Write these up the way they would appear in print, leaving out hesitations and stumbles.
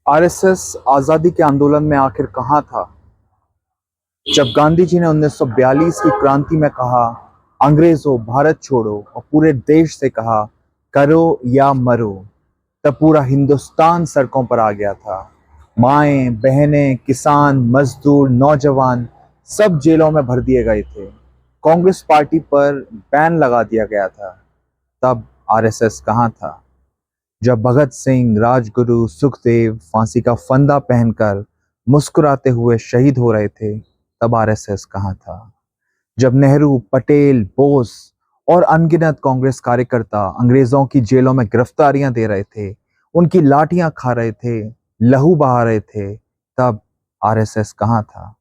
RSS आज़ादी के आंदोलन में आखिर कहाँ था जब गांधी जी ने 1942 की क्रांति में कहा, अंग्रेजों भारत छोड़ो, और पूरे देश से कहा, करो या मरो। तब पूरा हिंदुस्तान सड़कों पर आ गया था। माएं, बहनें, किसान, मजदूर, नौजवान सब जेलों में भर दिए गए थे। कांग्रेस पार्टी पर बैन लगा दिया गया था। तब आरएसएस कहाँ था? जब भगत सिंह, राजगुरु, सुखदेव फांसी का फंदा पहनकर मुस्कुराते हुए शहीद हो रहे थे, तब आरएसएस कहाँ था? जब नेहरू, पटेल, बोस और अनगिनत कांग्रेस कार्यकर्ता अंग्रेजों की जेलों में गिरफ्तारियां दे रहे थे, उनकी लाठियां खा रहे थे, लहू बहा रहे थे, तब आरएसएस कहाँ था?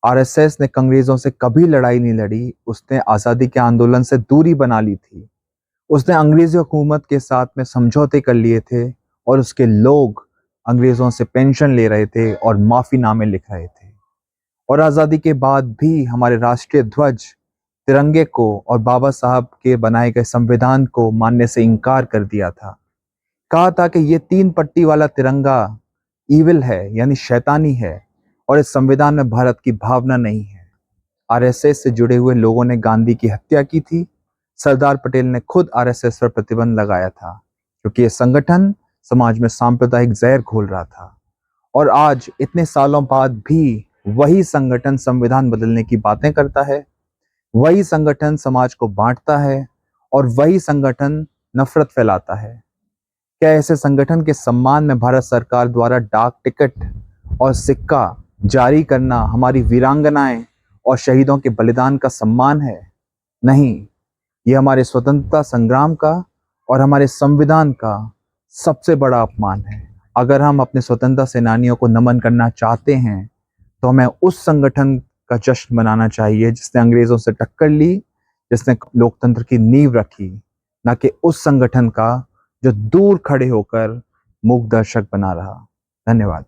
आरएसएस ने अंग्रेजों से कभी लड़ाई नहीं लड़ी, उसने आजादी के आंदोलन से दूरी बना ली थी। उसने अंग्रेजी हुकूमत के साथ में समझौते कर लिए थे और उसके लोग अंग्रेजों से पेंशन ले रहे थे और माफीनामे लिख रहे थे। और आज़ादी के बाद भी हमारे राष्ट्रीय ध्वज, तिरंगे को और बाबा साहब के बनाए गए संविधान को मानने से इनकार कर दिया था। कहा था कि ये 3 पट्टी वाला तिरंगा ईविल है, यानी शैतानी है, और इस संविधान में भारत की भावना नहीं है। आरएसएस से जुड़े हुए लोगों ने गांधी की हत्या की थी। सरदार पटेल ने खुद आरएसएस पर प्रतिबंध लगाया था, क्योंकि यह संगठन समाज में सांप्रदायिक जहर घोल रहा था। और आज इतने सालों बाद भी वही संगठन संविधान बदलने की बातें करता है, वही संगठन समाज को बांटता है, और वही संगठन नफरत फैलाता है। क्या ऐसे संगठन के सम्मान में भारत सरकार द्वारा डाक टिकट और सिक्का जारी करना हमारी वीरांगनाएं और शहीदों के बलिदान का सम्मान है? नहीं, यह हमारे स्वतंत्रता संग्राम का और हमारे संविधान का सबसे बड़ा अपमान है। अगर हम अपने स्वतंत्रता सेनानियों को नमन करना चाहते हैं तो हमें उस संगठन का जश्न मनाना चाहिए जिसने अंग्रेजों से टक्कर ली, जिसने लोकतंत्र की नींव रखी, ना कि उस संगठन का जो दूर खड़े होकर मूक दर्शक बना रहा। धन्यवाद।